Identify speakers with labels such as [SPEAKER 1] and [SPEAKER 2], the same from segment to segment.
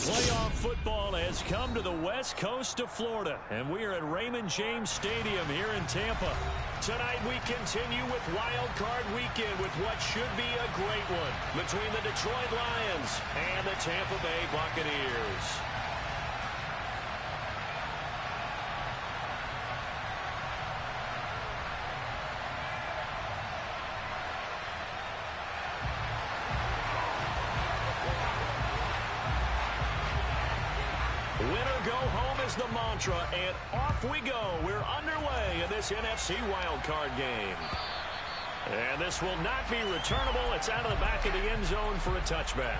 [SPEAKER 1] Playoff football has come to the west coast of Florida, and we are at Raymond James Stadium here in Tampa. Tonight we continue with Wild Card Weekend with what should be a great one between the Detroit Lions and the Tampa Bay Buccaneers. Winner go home is the mantra, and off we go. We're underway in this NFC wildcard game. And this will not be returnable. It's out of the back of the end zone for a touchback.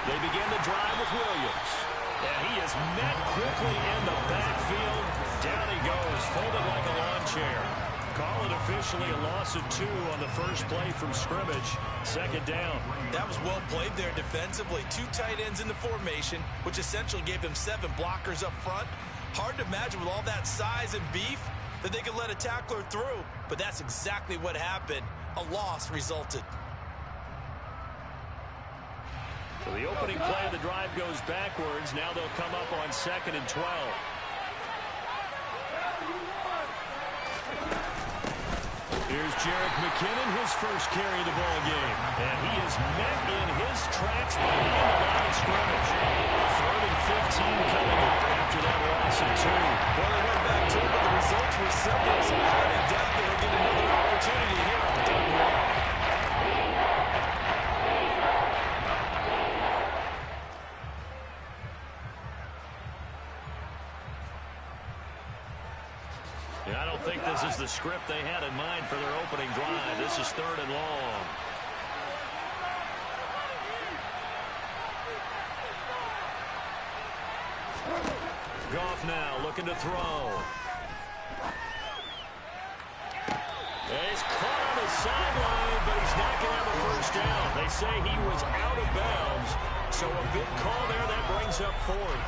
[SPEAKER 1] They begin the drive with Williams. And he is met quickly in the backfield. Down he goes, folded like a lawn chair. Call it officially a loss of 2 on the first play from scrimmage. Second down.
[SPEAKER 2] That was well played there defensively. 2 tight ends in the formation, which essentially gave them 7 blockers up front. Hard to imagine with all that size and beef that they could let a tackler through. But that's exactly what happened. A loss resulted.
[SPEAKER 1] So the opening play of the drive goes backwards. Now they'll come up on 2nd and 12. Here's Jerick McKinnon, his first carry of the ball game. And he is met in his tracks behind the line of scrimmage. 3rd and 15 coming up after that loss of 2.
[SPEAKER 2] Well, they went back to it, but the results were simple. So I highly doubt they'll get another opportunity here on 3rd and long.
[SPEAKER 1] I don't think this is the script they had in mind for their opening drive. This is 3rd and long. Goff now looking to throw. He's caught on the sideline, but he's not going to have a first down. They say he was out of bounds, so a good call there. That brings up 4th.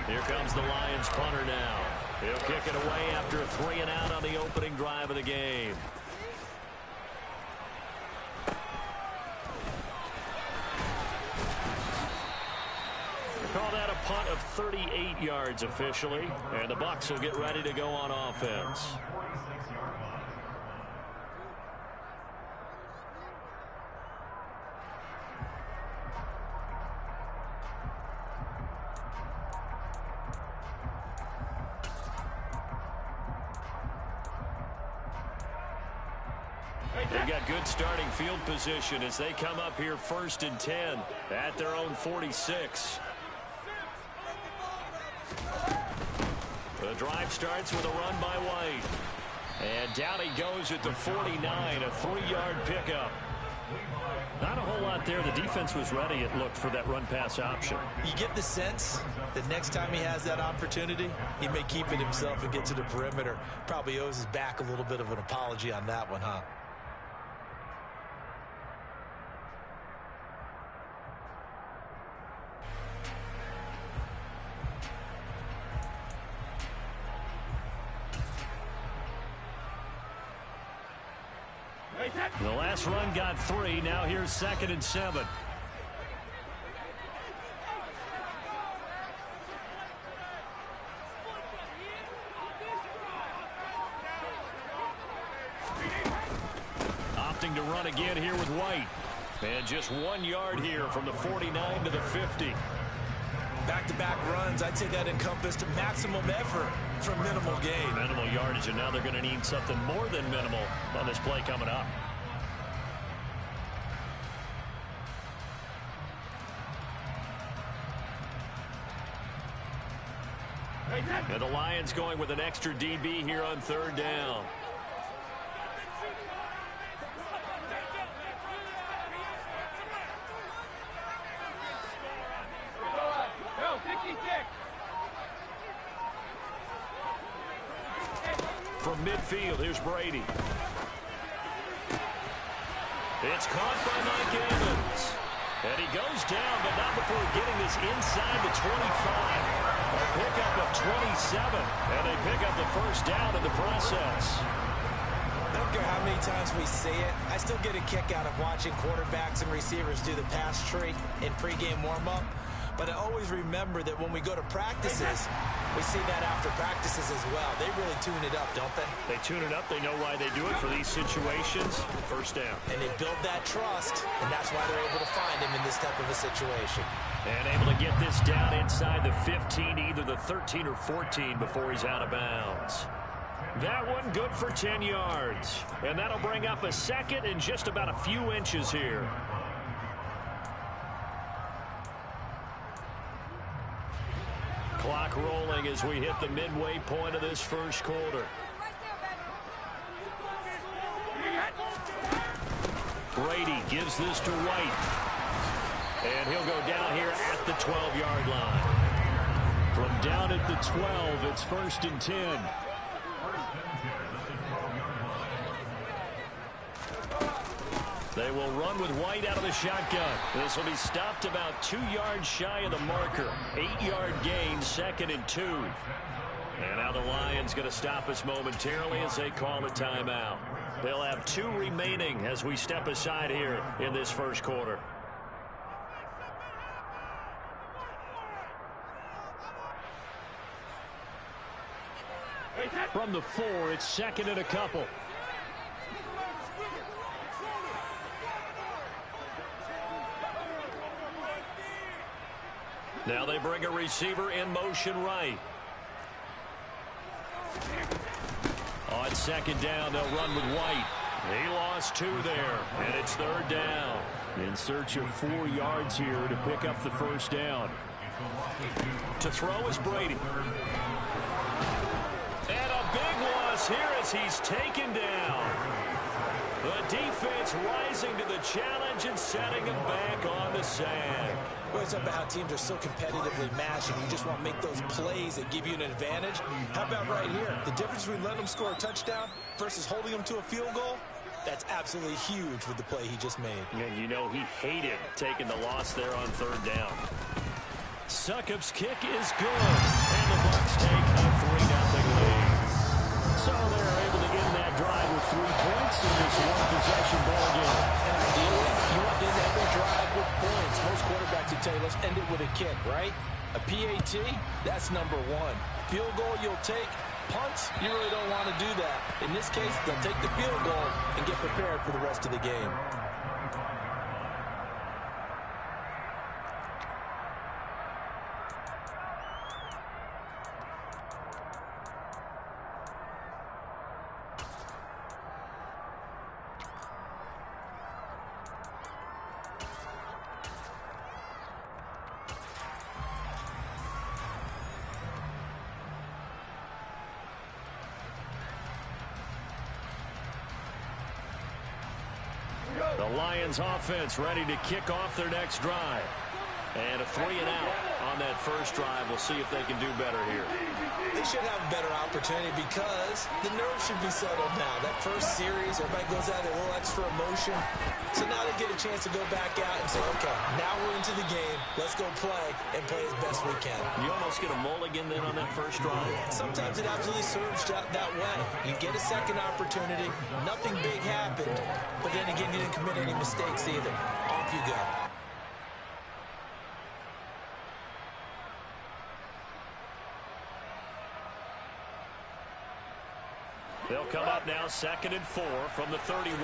[SPEAKER 1] Here comes the Lions punter now. He'll kick it away after a 3 and out on the opening drive of the game. Call that a punt of 38 yards officially, and the Bucs will get ready to go on offense. They've got good starting field position as they come up here 1st and 10 at their own 46. The drive starts with a run by White. And down he goes at the 49, a 3-yard pickup. Not a whole lot there. The defense was ready, it looked, for that run-pass option.
[SPEAKER 2] You get the sense that next time he has that opportunity, he may keep it himself and get to the perimeter. Probably owes his back a little bit of an apology on that one, huh?
[SPEAKER 1] The last run got 3. Now here's 2nd and 7. Opting to run again here with White. And just 1 yard here from the 49 to the 50.
[SPEAKER 2] Back-to-back runs, I'd say that encompassed maximum effort for minimal gain.
[SPEAKER 1] Minimal yardage, and now they're going to need something more than minimal on this play coming up. And the Lions going with an extra DB here on 3rd down. From midfield, here's Brady. It's caught by Mike Evans. And he goes down, but not before getting this inside the 25. A pickup of 27. And they pick up the first down in the process.
[SPEAKER 2] I don't care how many times we see it. I still get a kick out of watching quarterbacks and receivers do the pass tree in pregame warm-up. But I always remember that when we go to practices, we see that after practices as well. They really tune it up, don't they?
[SPEAKER 1] They tune it up. They know why they do it for these situations. First down.
[SPEAKER 2] And they build that trust, and that's why they're able to find him in this type of a situation.
[SPEAKER 1] And able to get this down inside the 15, either the 13 or 14 before he's out of bounds. That one good for 10 yards. And that'll bring up a 2nd and just about a few inches here. Clock rolling as we hit the midway point of this first quarter. Brady gives this to White. And he'll go down here at the 12-yard line. From down at the 12, it's 1st and 10. They will run with White out of the shotgun. This will be stopped about 2 yards shy of the marker. 8-yard gain, 2nd and 2. And now the Lions going to stop us momentarily as they call a timeout. They'll have 2 remaining as we step aside here in this first quarter. From the 4, it's 2nd and a couple. Now they bring a receiver in motion right. On second down, they'll run with White. He lost 2 there, and it's third down. In search of 4 yards here to pick up the first down. To throw is Brady. And a big loss here as he's taken down. The defense rising to the challenge and setting him back on the sack.
[SPEAKER 2] Well, it's about how teams are so competitively matched, and you just want to make those plays that give you an advantage. How about right here? The difference between letting them score a touchdown versus holding them to a field goal, that's absolutely huge with the play he just made.
[SPEAKER 1] And you know he hated taking the loss there on third down. Succop's kick is good, and the Bucs take a 3-0 lead. So they're able to end that drive with 3 points in this one-possession ball game.
[SPEAKER 2] And ideally, you want to end every drive with points. Most quarterbacks would tell you, let's end it with a kick, right? A PAT, that's number 1. Field goal you'll take. Punts, you really don't want to do that. In this case, they'll take the field goal and get prepared for the rest of the game.
[SPEAKER 1] The Lions offense ready to kick off their next drive. And a 3-and-out on that first drive. We'll see if they can do better here.
[SPEAKER 2] They should have a better opportunity because the nerves should be settled now. That first series, everybody goes out with a little extra emotion. So now they get a chance to go back out and say, okay, now we're into the game. Let's go play and play as best we can.
[SPEAKER 1] You almost get a mulligan then on that first drive.
[SPEAKER 2] Sometimes it absolutely serves that way. You get a second opportunity. Nothing big happened. But then again, you didn't commit any mistakes either. Off you go.
[SPEAKER 1] They'll come up now 2nd and 4 from the 31.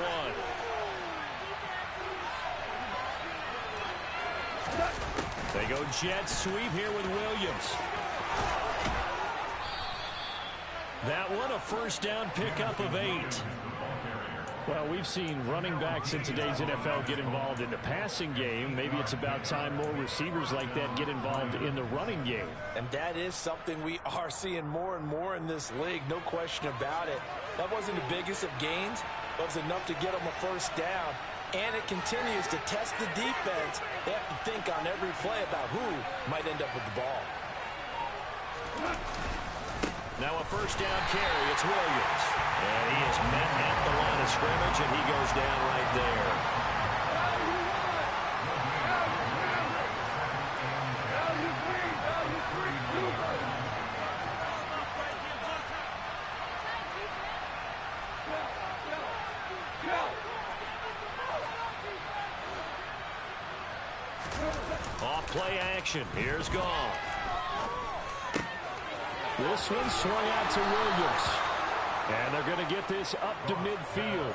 [SPEAKER 1] They go jet sweep here with Williams. That one a first down pickup of 8. Well, we've seen running backs in today's NFL get involved in the passing game. Maybe it's about time more receivers like that get involved in the running game.
[SPEAKER 2] And that is something we are seeing more and more in this league, no question about it. That wasn't the biggest of gains, but it was enough to get them a first down. And it continues to test the defense. They have to think on every play about who might end up with the ball.
[SPEAKER 1] Now a first down carry, it's Williams. And he is met at the line of scrimmage, and he goes down right there. Off play action, here's Goff. This one swung out to Williams. And they're going to get this up to midfield.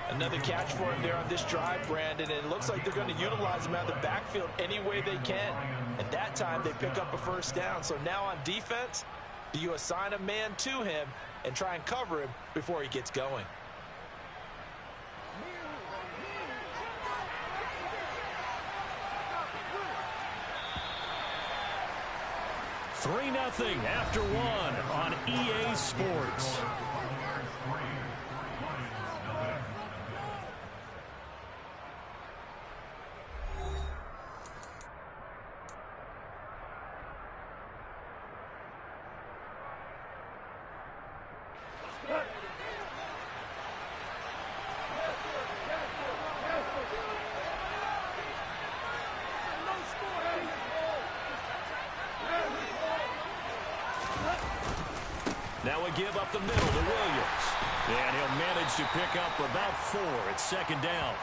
[SPEAKER 2] Another catch for him there on this drive, Brandon. And it looks like they're going to utilize him out of the backfield any way they can. At that time, they pick up a first down. So now on defense, do you assign a man to him and try and cover him before he gets going?
[SPEAKER 1] 3-0 after 1 on EA Sports. Now we give up the middle to Williams. And he'll manage to pick up about 4 at second down.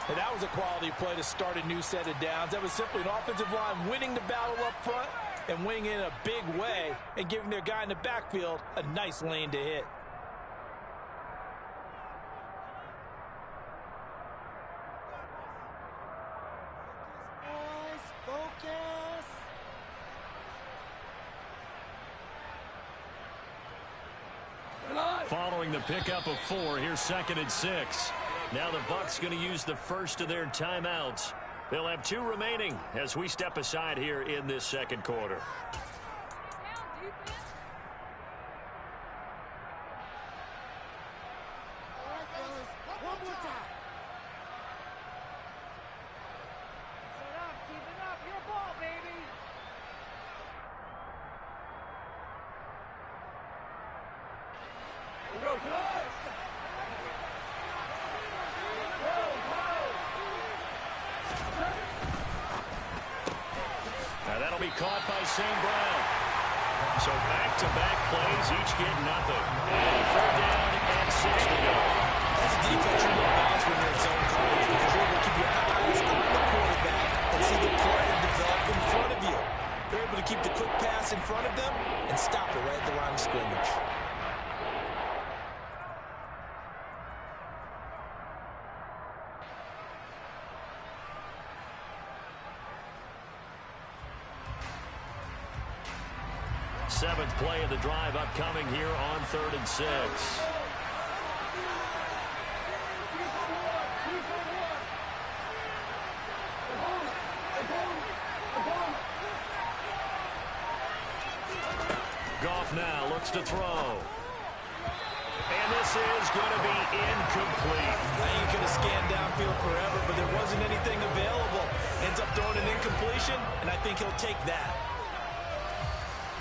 [SPEAKER 2] And that was a quality play to start a new set of downs. That was simply an offensive line winning the battle up front and winning in a big way and giving their guy in the backfield a nice lane to hit.
[SPEAKER 3] Focus.
[SPEAKER 1] allowing the pickup of 4. Here's 2nd and 6. Now the Bucs going to use the first of their timeouts. They'll have 2 remaining as we step aside here in this second quarter. That'll be caught by St. Brown. So back-to-back plays, each get nothing. And 3rd down and 6 to go.
[SPEAKER 2] That's a defense you want to bounce when you're in zone coverage because you're able to keep your eyes on the quarterback and see the play develop in front of you. They're able to keep the quick pass in front of them and stop it right at the line of scrimmage.
[SPEAKER 1] Seventh play of the drive upcoming here on 3rd and 6. Goff now looks to throw. And this is going to be incomplete.
[SPEAKER 2] Now you could have scanned downfield forever, but there wasn't anything available. Ends up throwing an incompletion, and I think he'll take that.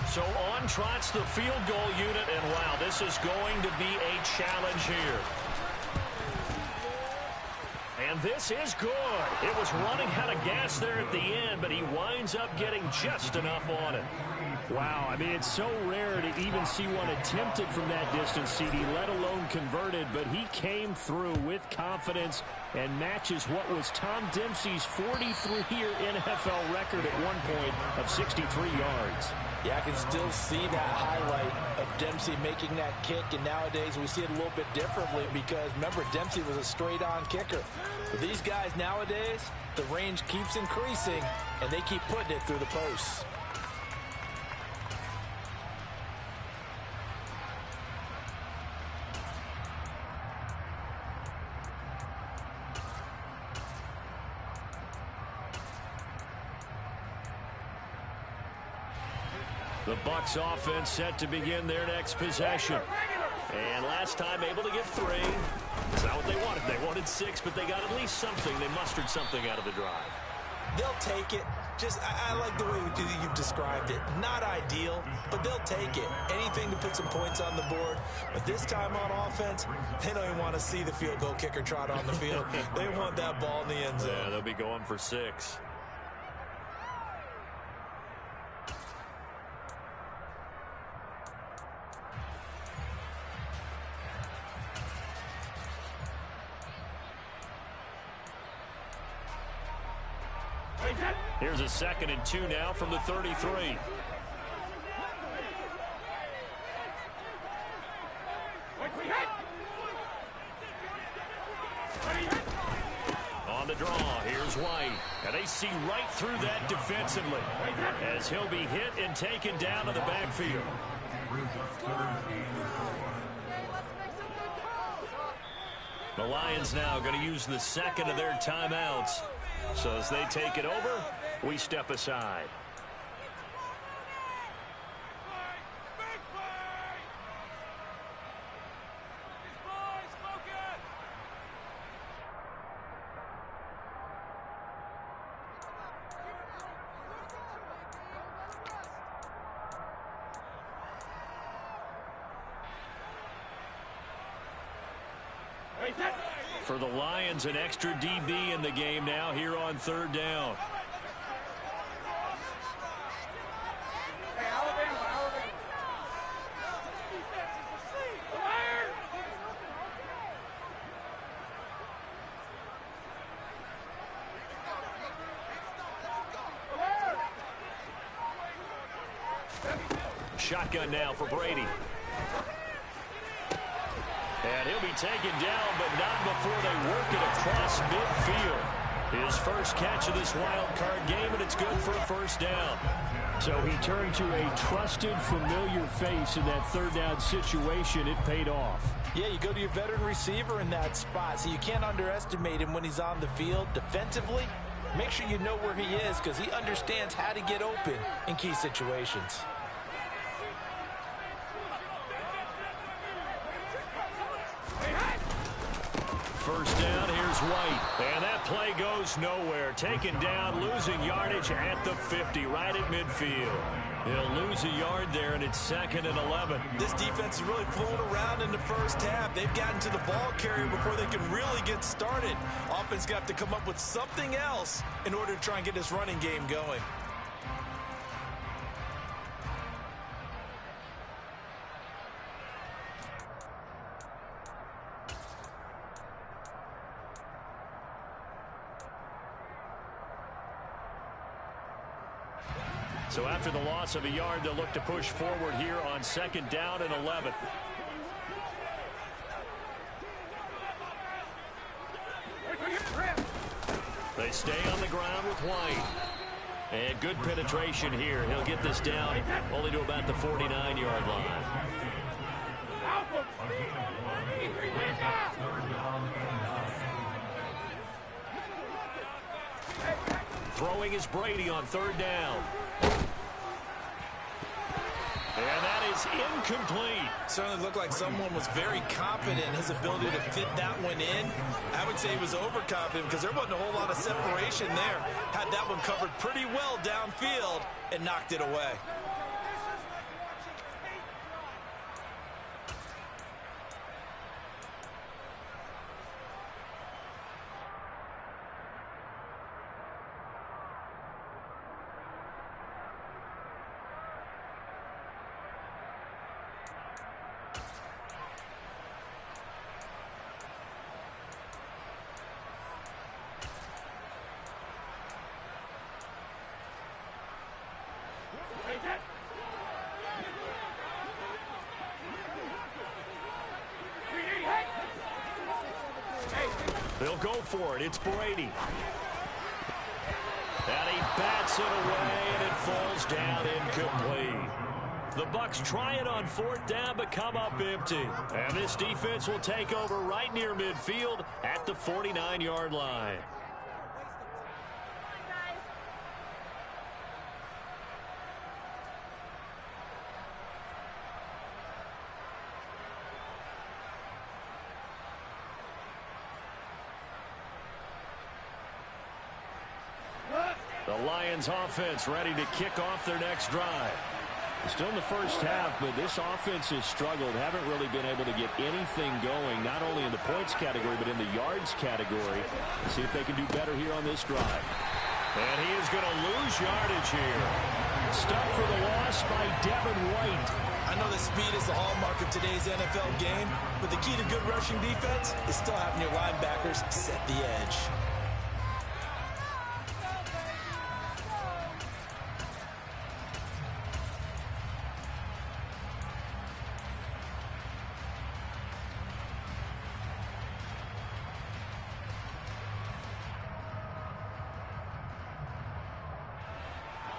[SPEAKER 1] So on trots the field goal unit, and wow, this is going to be a challenge here. And this is good. It was running out of gas there at the end, but he winds up getting just enough on it. Wow, I mean, it's so rare to even see one attempted from that distance, CD, let alone converted, but he came through with confidence and matches what was Tom Dempsey's 43-year NFL record at one point of 63 yards.
[SPEAKER 2] Yeah, I can still see that highlight of Dempsey making that kick, and nowadays we see it a little bit differently because, remember, Dempsey was a straight-on kicker. But these guys nowadays, the range keeps increasing, and they keep putting it through the posts.
[SPEAKER 1] The Bucs offense set to begin their next possession. And last time able to get 3. It's not what they wanted. They wanted 6, but they got at least something. They mustered something out of the drive.
[SPEAKER 2] They'll take it. I like the way you've described it. Not ideal, but they'll take it. Anything to put some points on the board. But this time on offense, they don't even want to see the field goal kicker trot on the field. They want that ball in the end zone.
[SPEAKER 1] Yeah, they'll be going for 6. Here's a 2nd and 2 now from the 33. On the draw, here's White. And they see right through that defensively as he'll be hit and taken down to the backfield. The Lions now going to use the 2nd of their timeouts. So as they take it over, we step aside. For the Lions, an extra DB in the game now here on 3rd down. Shotgun now for Brady. And he'll be taken down, but not before they work it across midfield. His first catch of this wild card game, and it's good for a first down.
[SPEAKER 3] So he turned to a trusted, familiar face in that third down situation. It paid off.
[SPEAKER 2] Yeah, you go to your veteran receiver in that spot, so you can't underestimate him when he's on the field. Defensively, make sure you know where he is because he understands how to get open in key situations.
[SPEAKER 1] First down, here's White. And that play goes nowhere. Taken down, losing yardage at the 50, right at midfield. He'll lose a yard there, and it's 2nd and 11.
[SPEAKER 2] This defense is really flown around in the first half. They've gotten to the ball carrier before they can really get started. Offense got to come up with something else in order to try and get this running game going.
[SPEAKER 1] So after the loss of a yard, they'll look to push forward here on 2nd down and 11. They stay on the ground with White. And good penetration here. He'll get this down only to about the 49-yard line. Throwing is Brady on 3rd down. And that is incomplete.
[SPEAKER 2] Certainly looked like someone was very confident in his ability to fit that one in. I would say he was overconfident because there wasn't a whole lot of separation there. Had that one covered pretty well downfield and knocked it away.
[SPEAKER 1] They'll go for it. It's Brady. And he bats it away, and it falls down incomplete. The Bucs try it on 4th down, but come up empty. And this defense will take over right near midfield at the 49-yard line. The Lions offense ready to kick off their next drive. Still in the first half, but this offense has struggled. Haven't really been able to get anything going, not only in the points category, but in the yards category. Let's see if they can do better here on this drive. And he is going to lose yardage here. Stuck for the loss by Devin White.
[SPEAKER 2] I know that speed is the hallmark of today's NFL game, but the key to good rushing defense is still having your linebackers set the edge.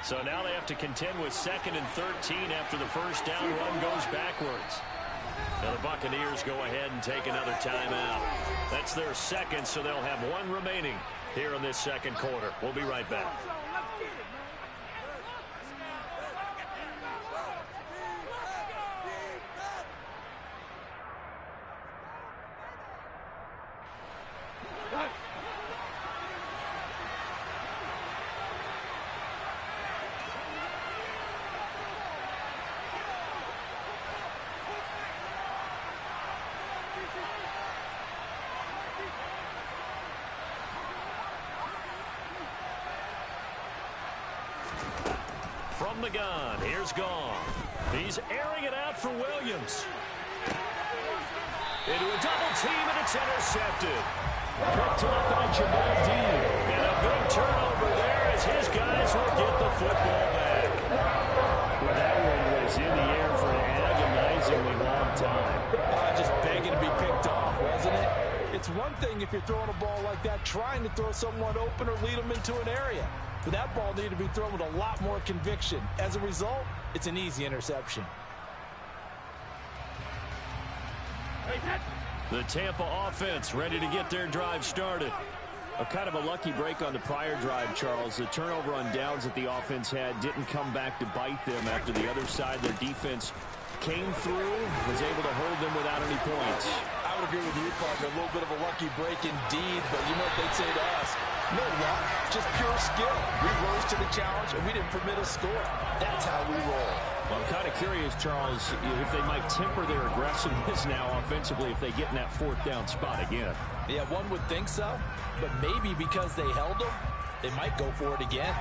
[SPEAKER 1] So now they have to contend with 2nd and 13 after the first down run goes backwards. Now the Buccaneers go ahead and take another timeout. That's their second, so they'll have one remaining here in this second quarter. We'll be right back. From the gun, here's Goff. He's airing it out for Williams. Into a double team, and it's intercepted. Picked up by Jamal Dean. And a big turnover there as his guys will get the football back. Well, that one was in the air for an agonizingly long time.
[SPEAKER 2] Just begging to be picked off, wasn't it?
[SPEAKER 4] It's one thing if you're throwing a ball like that, trying to throw someone open or lead them into an area. But that ball needed to be thrown with a lot more conviction. As a result, it's an easy interception.
[SPEAKER 3] The Tampa offense ready to get their drive started. A kind of a lucky break on the prior drive, Charles. The turnover on downs that the offense had didn't come back to bite them after the other side. Their defense came through, was able to hold them without any points.
[SPEAKER 4] I would agree with you, partner. A little bit of a lucky break indeed, but you know what they'd say to us? No luck, just pure skill. We rose to the challenge, and we didn't permit a score. That's how we roll.
[SPEAKER 3] Well, I'm kind of curious, Charles, if they might temper their aggressiveness now offensively if they get in that fourth down spot again.
[SPEAKER 4] Yeah, one would think so, but maybe because they held them, they might go for it again.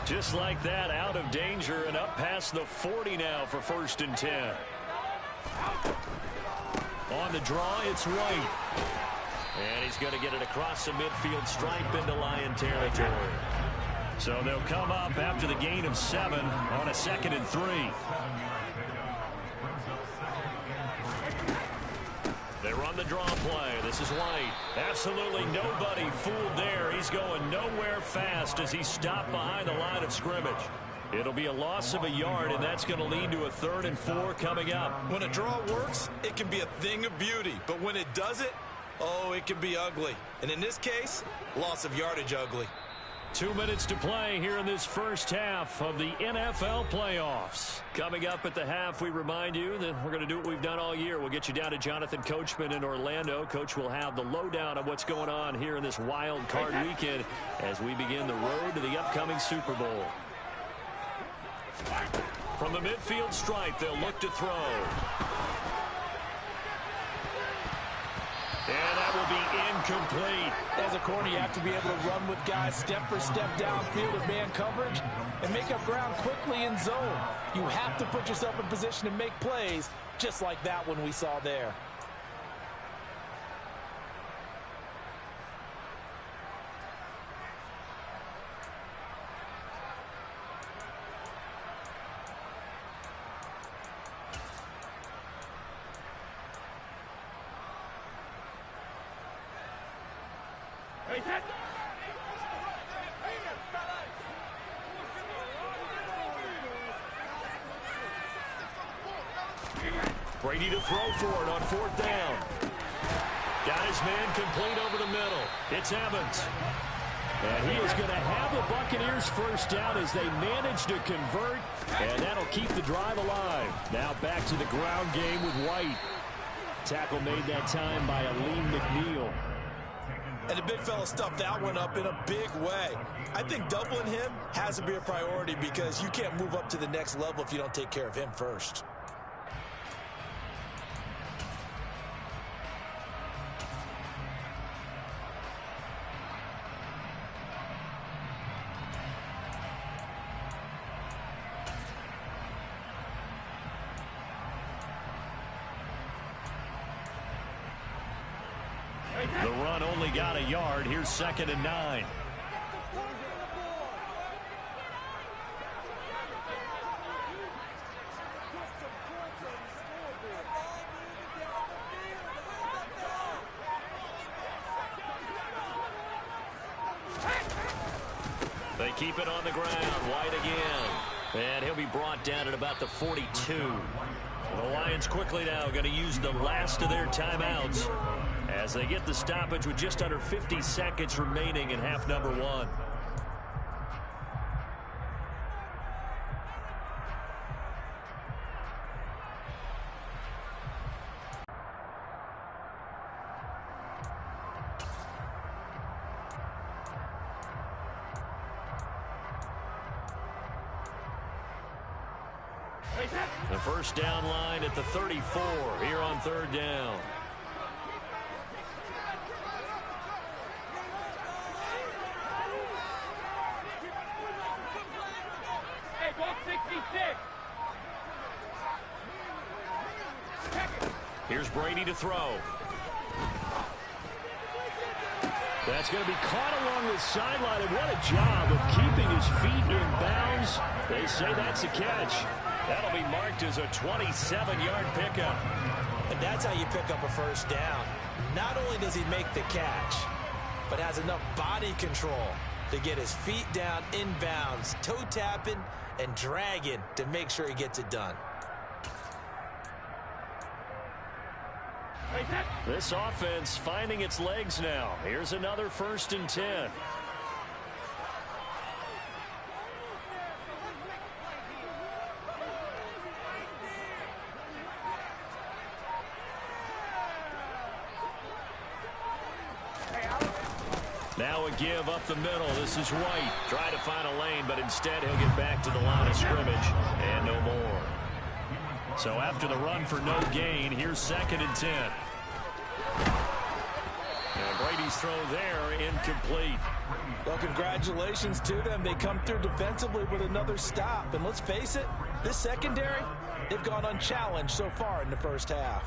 [SPEAKER 1] Just like that, out of danger and up past the 40 now for 1st and 10. On the draw, it's White. And he's going to get it across the midfield stripe into Lion territory. So they'll come up after the gain of 7 on a 2nd and 3. They run the draw play. This is White. Absolutely nobody fooled there. He's going nowhere fast as he's stopped behind the line of scrimmage. It'll be a loss of a yard, and that's going to lead to a 3rd and 4 coming up.
[SPEAKER 2] When a draw works, it can be a thing of beauty. But when it doesn't, oh, it can be ugly. And in this case, loss of yardage ugly.
[SPEAKER 1] 2 minutes to play here in this first half of the NFL playoffs. Coming up at the half, we remind you that we're going to do what we've done all year. We'll get you down to Jonathan Coachman in Orlando. Coach will have the lowdown of what's going on here in this wild card weekend as we begin the road to the upcoming Super Bowl. From the midfield stripe, they'll look to throw. And that will be incomplete.
[SPEAKER 4] As a corner, you have to be able to run with guys step for step downfield in man coverage and make up ground quickly in zone. You have to put yourself in position to make plays, just like that one we saw there.
[SPEAKER 1] Brady to throw for it on 4th down. Got his man complete over the middle. It's Evans. And he is going to have the Buccaneers first down as they manage to convert. And that'll keep the drive alive. Now back to the ground game with White. Tackle made that time by Aleem McNeil.
[SPEAKER 2] And the big fella stuffed that one up in a big way. I think doubling him has to be a priority because you can't move up to the next level if you don't take care of him first.
[SPEAKER 1] The run only got a yard. Here's 2nd and 9. They keep it on the ground. White again. And he'll be brought down at about the 42. The Lions quickly now going to use the last of their timeouts as they get the stoppage with just under 50 seconds remaining in half number 1. The first down line at the 34 here on 3rd down. Here's Brady to throw. That's going to be caught along the sideline, and what a job of keeping his feet in bounds. They say that's a catch. That'll be marked as a 27-yard pickup.
[SPEAKER 4] And that's how you pick up a first down. Not only does he make the catch, but has enough body control to get his feet down in bounds, toe tapping and dragging to make sure he gets it done.
[SPEAKER 1] This offense finding its legs now. Here's another 1st and 10. Now a give up the middle. This is White. Try to find a lane, but instead he'll get back to the line of scrimmage. And no more. So after the run for no gain, here's 2nd and 10. And Brady's throw there incomplete.
[SPEAKER 4] Well, congratulations to them. They come through defensively with another stop. And let's face it, this secondary, they've gone unchallenged so far in the first half.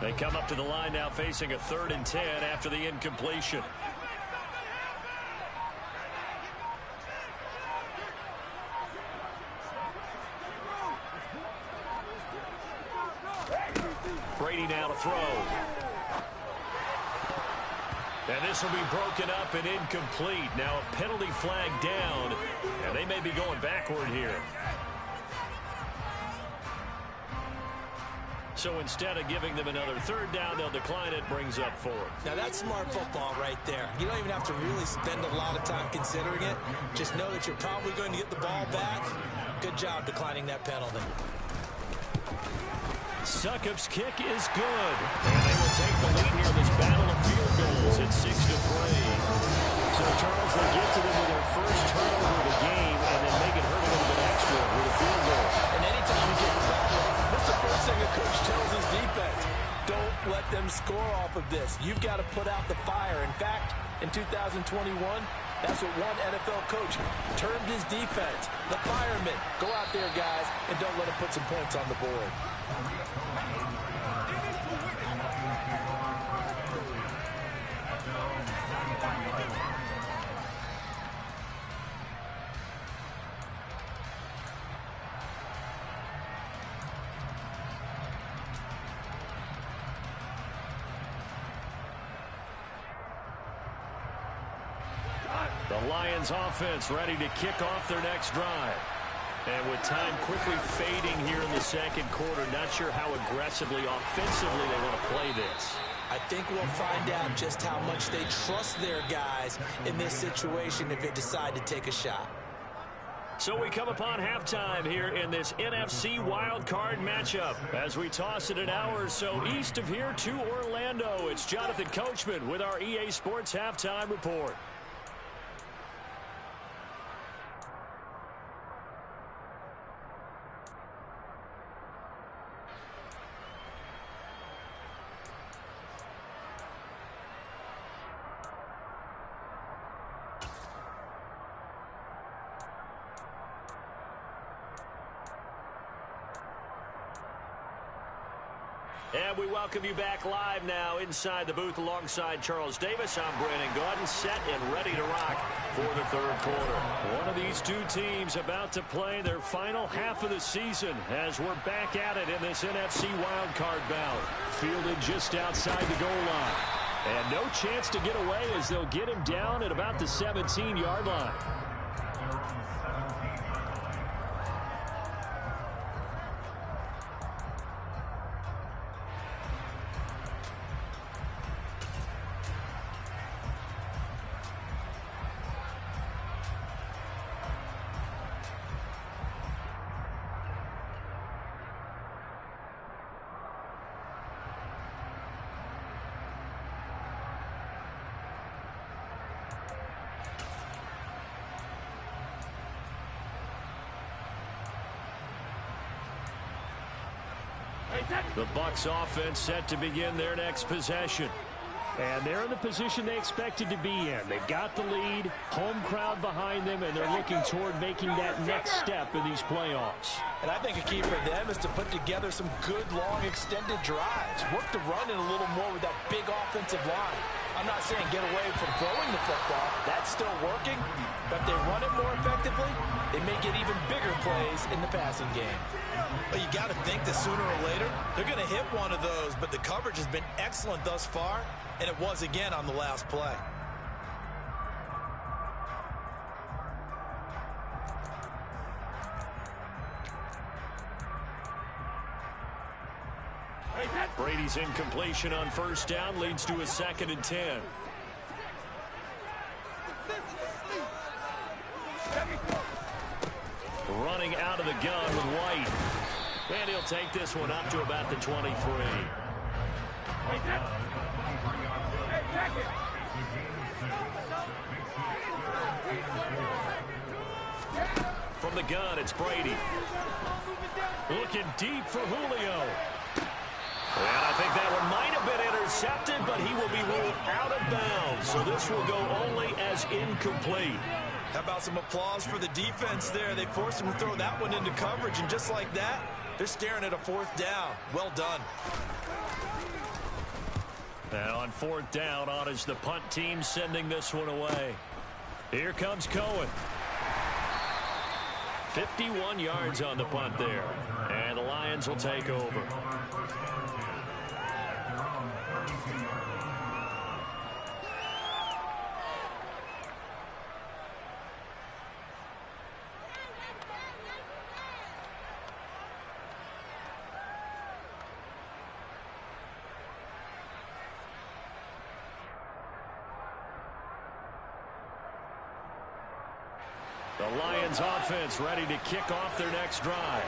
[SPEAKER 1] They come up to the line now facing a 3rd and 10 after the incompletion. Brady now to throw. And this will be broken up and incomplete. Now a penalty flag down, and they may be going backward here. So instead of giving them another 3rd down, they'll decline it, brings up 4th.
[SPEAKER 4] Now that's smart football right there. You don't even have to really spend a lot of time considering it. Just know that you're probably going to get the ball back. Good job declining that penalty.
[SPEAKER 1] Succop's kick is good. And they will take the lead here in this battle of field goals. It's 6-3. So, Charles, they get to them with their first turnover of the game and then make it hurt a little bit extra with a field goal.
[SPEAKER 4] And anytime you get the battle, that's the first thing a coach tells his defense. Don't let them score off of this. You've got to put out the fire. In fact, in 2021, that's what one NFL coach termed his defense. The firemen. Go out there, guys, and don't let them put some points on the board.
[SPEAKER 1] The Lions offense ready to kick off their next drive. And with time quickly fading here in the 2nd quarter, not sure how aggressively, offensively they want to play this.
[SPEAKER 4] I think we'll find out just how much they trust their guys in this situation if they decide to take a shot.
[SPEAKER 1] So we come upon halftime here in this NFC wildcard matchup. As we toss it an hour or so east of here to Orlando, it's Jonathan Coachman with our EA Sports Halftime Report. And we welcome you back live now inside the booth alongside Charles Davis. I'm Brandon Gaudin, set and ready to rock for the 3rd quarter. One of these two teams about to play their final half of the season as we're back at it in this NFC wildcard bout. Fielded just outside the goal line. And no chance to get away as they'll get him down at about the 17-yard line. The Bucs offense set to begin their next possession.
[SPEAKER 3] And they're in the position they expected to be in. They've got the lead, home crowd behind them, and they're looking toward making that next step in these playoffs.
[SPEAKER 4] And I think a key for them is to put together some good, long, extended drives. Work the run in a little more with that big offensive line. I'm not saying get away from throwing the football. That's still working. But if they run it more effectively, they may get even bigger plays in the passing game.
[SPEAKER 2] But you got to think that sooner or later, they're going to hit one of those. But the coverage has been excellent thus far, and it was again on the last play.
[SPEAKER 1] Brady's incompletion on first down leads to a 2nd and 10. Running out of the gun with White. And he'll take this one up to about the 23. From the gun, it's Brady. Looking deep for Julio. And I think that one might have been intercepted, but he will be ruled out of bounds. So this will go only as incomplete.
[SPEAKER 2] How about some applause for the defense there? They forced him to throw that one into coverage, and just like that, they're staring at a 4th down. Well done.
[SPEAKER 1] And on 4th down, on is the punt team sending this one away. Here comes Cohen. 51 yards on the punt there. And the Lions will take over. The Lions offense ready to kick off their next drive.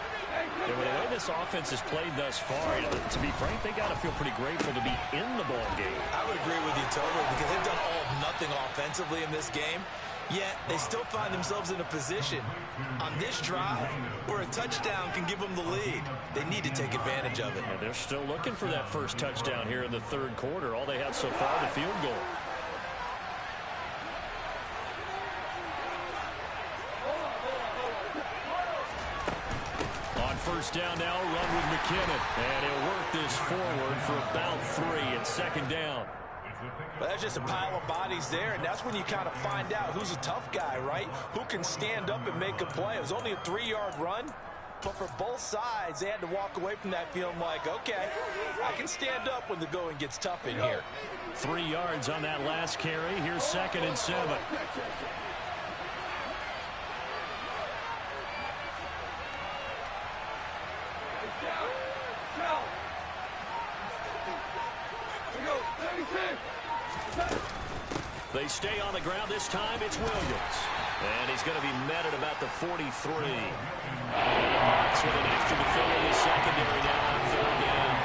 [SPEAKER 1] And with the way this offense has played thus far, to be frank, they got to feel pretty grateful to be in the ball game.
[SPEAKER 2] I would agree with you totally, because they've done all of nothing offensively in this game, yet they still find themselves in a position on this drive where a touchdown can give them the lead. They need to take advantage of it.
[SPEAKER 1] And they're still looking for that first touchdown here in the 3rd quarter. All they have so far, the field goal. First down now, run with McKinnon. And he'll work this forward for about 3 and 2nd down.
[SPEAKER 4] But that's just a pile of bodies there, and that's when you kind of find out who's a tough guy, right? Who can stand up and make a play. It was only a 3-yard run, but for both sides, they had to walk away from that feeling like, okay, I can stand up when the going gets tough in here.
[SPEAKER 1] 3 yards on that last carry. Here's 2nd and 7. They stay on the ground. This time it's Williams. And he's going to be met at about the 43. And the Bucs with an extra to fill in the secondary now on 3rd down.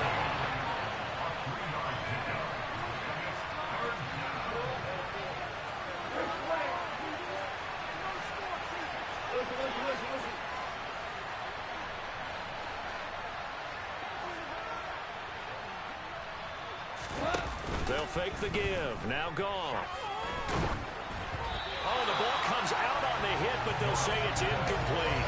[SPEAKER 1] They'll fake the give. Now Goff. Oh, the ball comes out on the hit, but they'll say it's incomplete.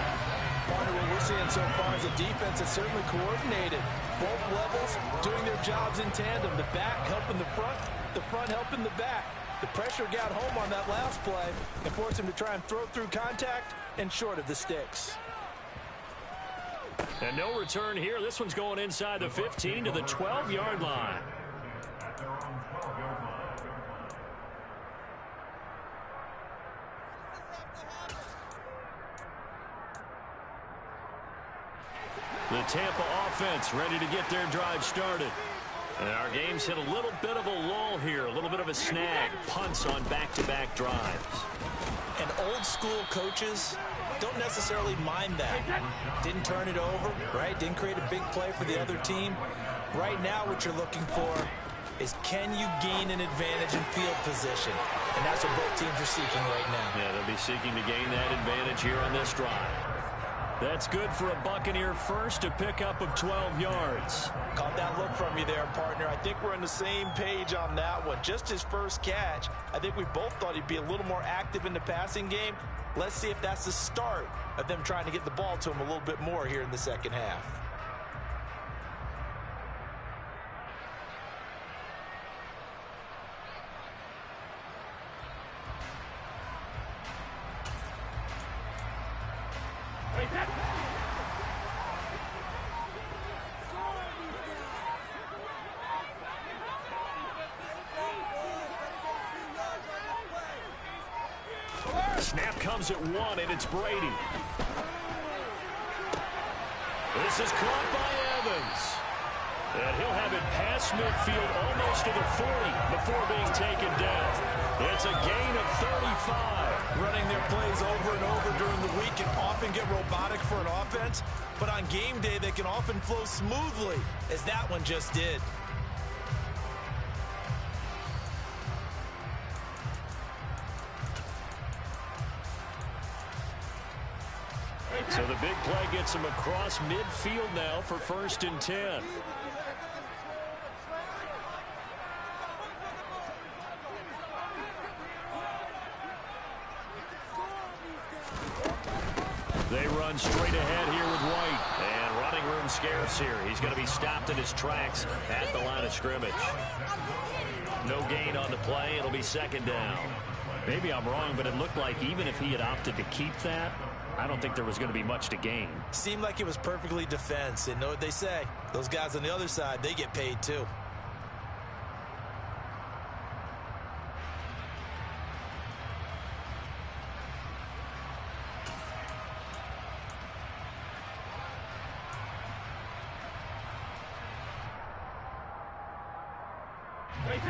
[SPEAKER 4] Part of what we're seeing so far is a defense that's certainly coordinated. Both levels doing their jobs in tandem. The back helping the front helping the back. The pressure got home on that last play and forced him to try and throw through contact and short of the sticks.
[SPEAKER 1] And no return here. This one's going inside the 15 to the 12-yard line. The Tampa offense ready to get their drive started. And our game's hit a little bit of a lull here, a little bit of a snag. Punts on back-to-back drives.
[SPEAKER 2] And old-school coaches don't necessarily mind that. Didn't turn it over, right? Didn't create a big play for the other team. Right now what you're looking for is, can you gain an advantage in field position? And that's what both teams are seeking right now.
[SPEAKER 1] Yeah, they'll be seeking to gain that advantage here on this drive. That's good for a Buccaneer first, a pickup of 12 yards.
[SPEAKER 4] Caught that look from you there, partner. I think we're on the same page on that one. Just his first catch, I think we both thought he'd be a little more active in the passing game. Let's see if that's the start of them trying to get the ball to him a little bit more here in the second half.
[SPEAKER 1] Snap comes at 1, and it's Brady. This is caught by Evans. And he'll have it past midfield almost to the 40 before being taken down. It's a gain of 35.
[SPEAKER 4] Running their plays over and over during the week can often get robotic for an offense, but on game day they can often flow smoothly, as that one just did.
[SPEAKER 1] So the big play gets him across midfield now for 1st and 10. They run straight ahead here with White. And running room scarce here. He's going to be stopped in his tracks at the line of scrimmage. No gain on the play. It'll be 2nd down. Maybe I'm wrong, but it looked like even if he had opted to keep that, I don't think there was going to be much to gain.
[SPEAKER 4] Seemed like it was perfectly defense. And know what they say? Those guys on the other side, they get paid too.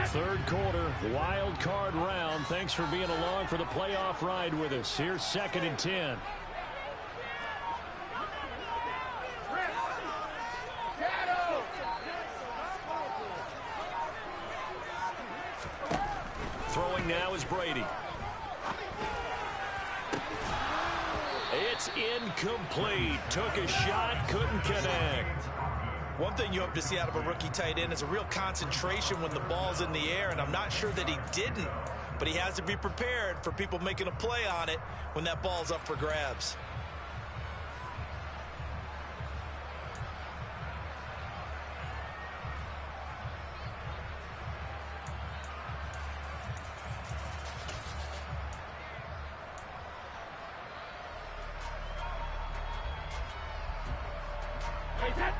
[SPEAKER 1] Third quarter, wild card round. Thanks for being along for the playoff ride with us. Here's 2nd and 10. Throwing now is Brady. It's incomplete. Took a shot, couldn't connect.
[SPEAKER 4] One thing you hope to see out of a rookie tight end is a real concentration when the ball's in the air, and I'm not sure that he didn't, but he has to be prepared for people making a play on it when that ball's up for grabs.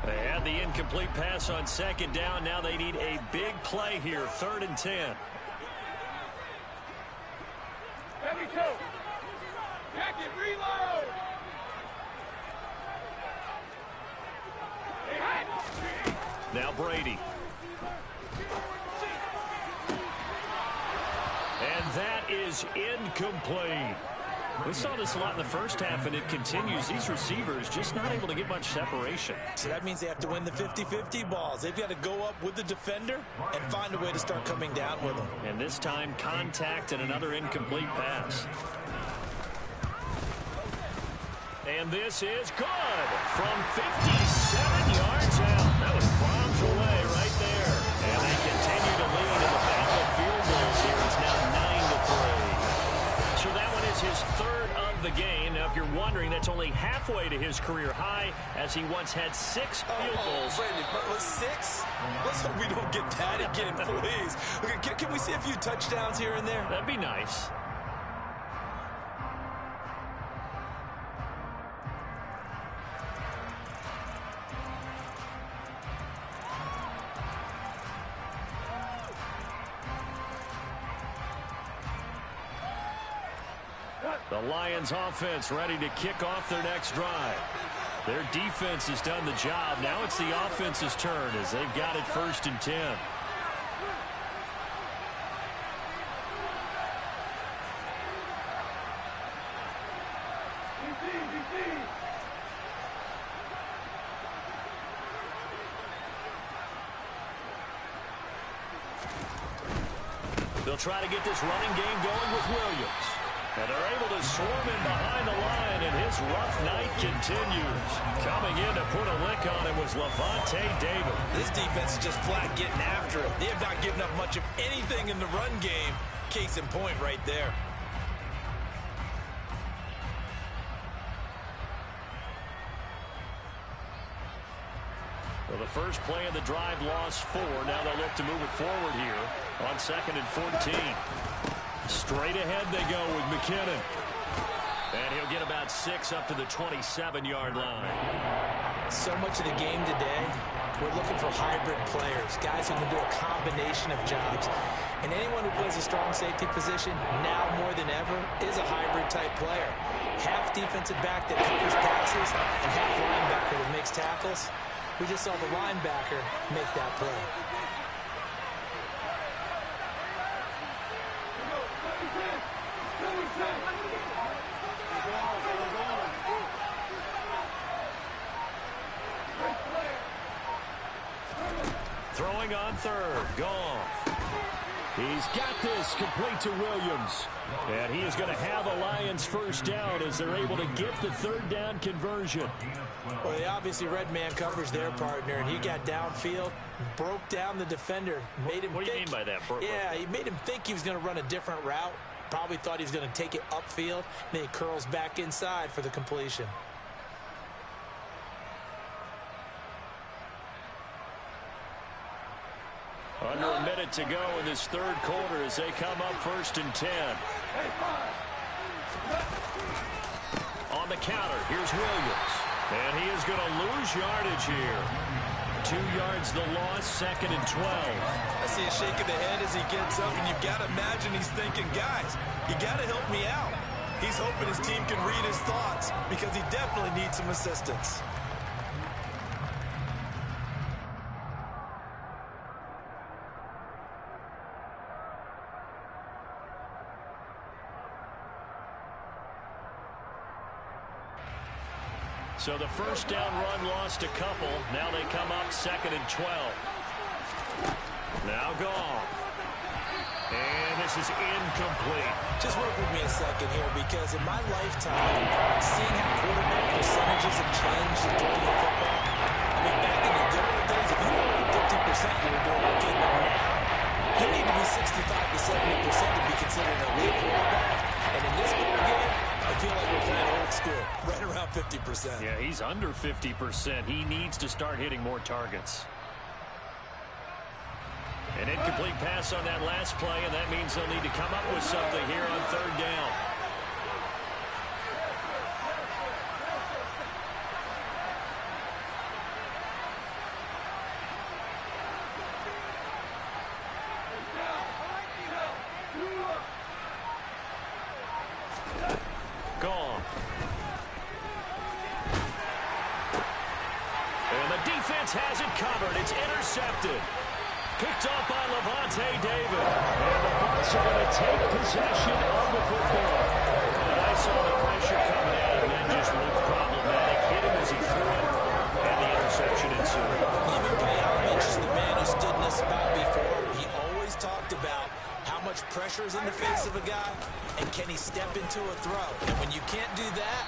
[SPEAKER 1] They had the incomplete pass on 2nd down. Now they need a big play here. 3rd and 10. Now Brady. And that is incomplete. We saw this a lot in the first half, and it continues. These receivers just not able to get much separation.
[SPEAKER 4] So that means they have to win the 50-50 balls. They've got to go up with the defender and find a way to start coming down with them.
[SPEAKER 1] And this time, contact and another incomplete pass. And this is good from 57 yards out. That was bombs away right there. And they continue to lead in the battle of field goals here. It's now 9-3. So that one is his 3rd of the game. Now, if you're wondering, that's only halfway to his career high, as he once had 6 field goals.
[SPEAKER 4] Brandon, but was 6? Let's hope we don't get that again, please. Okay, can we see a few touchdowns here and there?
[SPEAKER 1] That'd be nice. The Lions offense ready to kick off their next drive. Their defense has done the job. Now it's the offense's turn as they've got it 1st and 10. They'll try to get this running game going with Williams. And they're able to swarm in behind the line, and his rough night continues. Coming in to put a lick on him was Levante David.
[SPEAKER 2] This defense is just flat getting after it. They have not given up much of anything in the run game. Case in point right there.
[SPEAKER 1] Well, the first play of the drive lost 4. Now they'll look to move it forward here on 2nd and 14. Straight ahead they go with McKinnon. And he'll get about 6 up to the 27-yard line.
[SPEAKER 4] So much of the game today, we're looking for hybrid players, guys who can do a combination of jobs. And anyone who plays a strong safety position, now more than ever, is a hybrid-type player. Half defensive back that covers passes and half linebacker that makes tackles. We just saw the linebacker make that play.
[SPEAKER 1] Throwing on 3rd. Goff. He's got this complete to Williams. And he is going to have a Lions first down as they're able to get the 3rd down conversion.
[SPEAKER 4] Well, they obviously read man coverage their partner, and he got downfield, broke down the defender, made him
[SPEAKER 1] What do you mean by that?
[SPEAKER 4] Yeah, he made him think he was going to run a different route. Probably thought he was going to take it upfield. Then he curls back inside for the completion.
[SPEAKER 1] Under a minute to go in this 3rd quarter as they come up 1st and 10. On the counter, here's Williams. And he is going to lose yardage here. 2 yards the loss, 2nd and 12.
[SPEAKER 2] I see a shake of the head as he gets up, and you've got to imagine he's thinking, guys, you got to help me out. He's hoping his team can read his thoughts because he definitely needs some assistance.
[SPEAKER 1] So the first down run lost a couple. Now they come up 2nd and 12. Now Goff. And this is incomplete.
[SPEAKER 4] Just work with me a second here, because in my lifetime, seeing how quarterback percentages have changed in throwing the football, I mean, back in the good old days, if you were at 50%, you were doing okay, but now, you need to be 65 to 70% to be considered an elite quarterback. And in this ball game, I feel like we're playing old school, right around 50%.
[SPEAKER 1] Yeah, he's under 50%. He needs to start hitting more targets. An incomplete pass on that last play, and that means they'll need to come up with something here on 3rd down. Gone. And the defense has it covered. It's intercepted. Picked off by Levante David. And the Bucs are going to take possession of the football. And I saw the pressure coming at him. That just looked problematic. Hit him as he threw it. And the interception ensued.
[SPEAKER 4] Even Pay Homage, the man who stood in this spot before, he always talked about how much pressure is in the face of a guy, and can he step into a throw. And when you can't do that,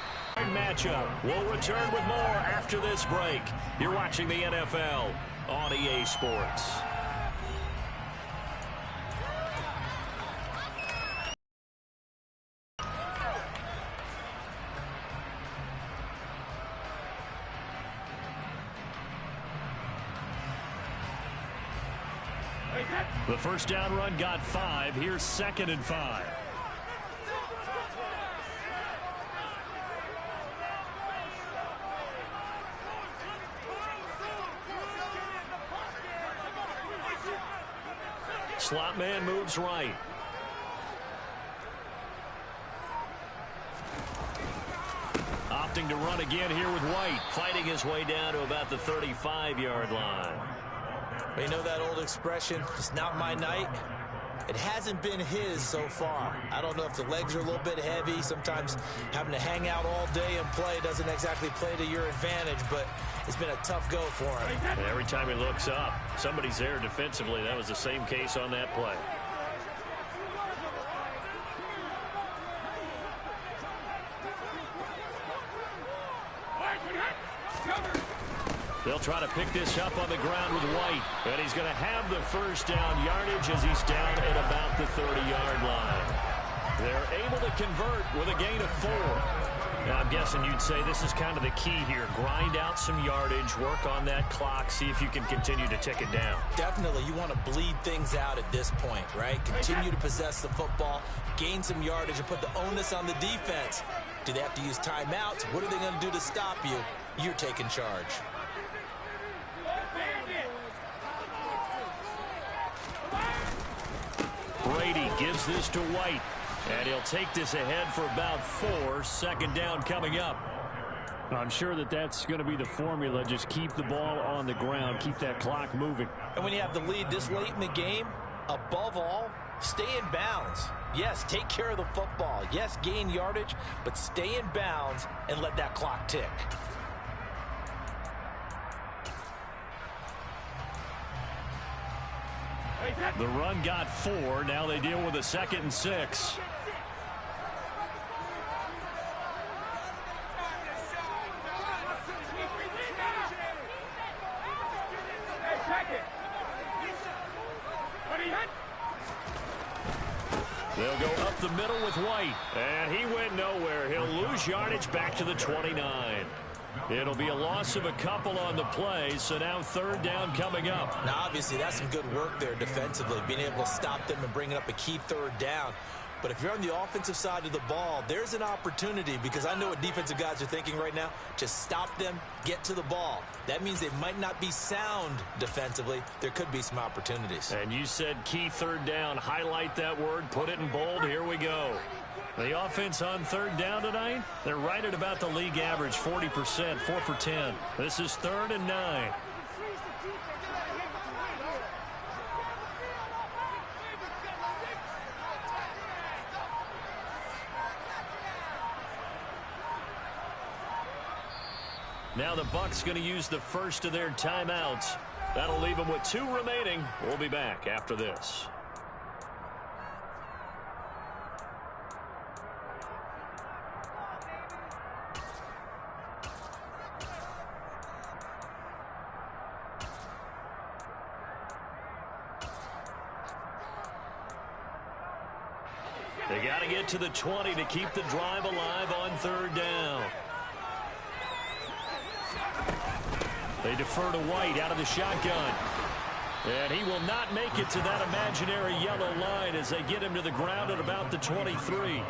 [SPEAKER 1] matchup. We'll return with more after this break. You're watching the NFL on EA Sports. The first down run got 5. Here's 2nd and 5. Slot man moves right. Opting to run again here with White, fighting his way down to about the 35-yard line.
[SPEAKER 4] you know that old expression, it's not my night? It hasn't been his so far. I don't know if the legs are a little bit heavy. Sometimes having to hang out all day and play doesn't exactly play to your advantage, but it's been a tough go for him.
[SPEAKER 1] And every time he looks up, somebody's there defensively. That was the same case on that play. They'll try to pick this up on the ground with White. And he's going to have the first down yardage as he's down at about the 30-yard line. They're able to convert with a gain of 4. Now, I'm guessing you'd say this is kind of the key here. Grind out some yardage, work on that clock, see if you can continue to tick it down.
[SPEAKER 2] Definitely. You want to bleed things out at this point, right? Continue to possess the football, gain some yardage, and put the onus on the defense. Do they have to use timeouts? What are they going to do to stop you? You're taking charge.
[SPEAKER 1] Brady gives this to White. And he'll take this ahead for about 4. Second down coming up. I'm sure that's going to be the formula. Just keep the ball on the ground. Keep that clock moving.
[SPEAKER 4] And when you have the lead this late in the game, above all, stay in bounds. Yes, take care of the football. Yes, gain yardage, but stay in bounds and let that clock tick.
[SPEAKER 1] The run got 4. Now they deal with a 2nd and 6. They'll go up the middle with White. And he went nowhere. He'll lose yardage back to the 29. It'll be a loss of a couple on the play, so now 3rd down coming up.
[SPEAKER 2] Now, obviously, that's some good work there defensively, being able to stop them and bringing up a key 3rd down. But if you're on the offensive side of the ball, there's an opportunity, because I know what defensive guys are thinking right now. Just stop them, get to the ball. That means they might not be sound defensively. There could be some opportunities.
[SPEAKER 1] And you said key 3rd down. Highlight that word, put it in bold. Here we go. The offense on 3rd down tonight, they're right at about the league average, 40%, 4 for 10. This is 3rd and 9. Now the Bucs going to use the first of their timeouts. That'll leave them with 2 remaining. We'll be back after this. They got to get to the 20 to keep the drive alive on 3rd down. They defer to White out of the shotgun. And he will not make it to that imaginary yellow line as they get him to the ground at about the 23.